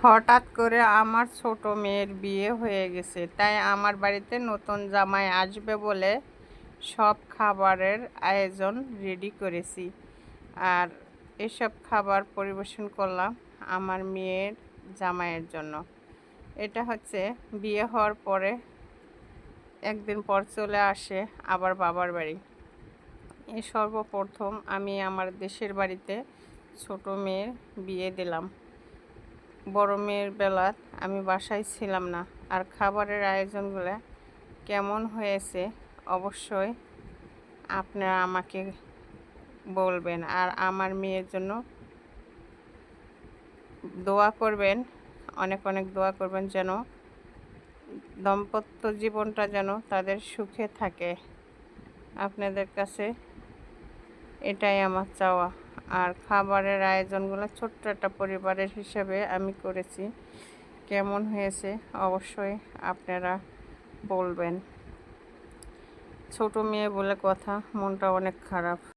হঠাৎ করে আমার ছোট মেয়ের বিয়ে হয়ে গেছে, তাই আমার বাড়িতে নতুন জামাই আসবে বলে সব খাবারের আয়োজন রেডি করেছি। আর এসব খাবার পরিবেশন করলাম আমার মেয়ের জামাইয়ের জন্য। এটা হচ্ছে বিয়ে হওয়ার পরে একদিন পর চলে আসে আবার বাবার বাড়ি। এই সর্বপ্রথম আমি আমার দেশের বাড়িতে ছোট মেয়ের বিয়ে দিলাম। বড় মেয়ের বেলা আমি বাসায় ছিলাম না। আর খাবারের আয়োজনগুলো কেমন হয়েছে অবশ্যই আপনারা আমাকে বলবেন। আর আমার মেয়ের জন্য দোয়া করবেন, অনেক অনেক দোয়া করবেন যেন দাম্পত্য জীবনটা যেন তাদের সুখে থাকে। আপনাদের কাছে এটাই আমার চাওয়া। আর খাবারের আয়োজনগুলো ছোট্ট একটা পরিবারের হিসাবে আমি করেছি। কেমন হয়েছে অবশ্যই আপনারা বলবেন। ছোট মেয়ে বলে কথা, মনটা অনেক খারাপ।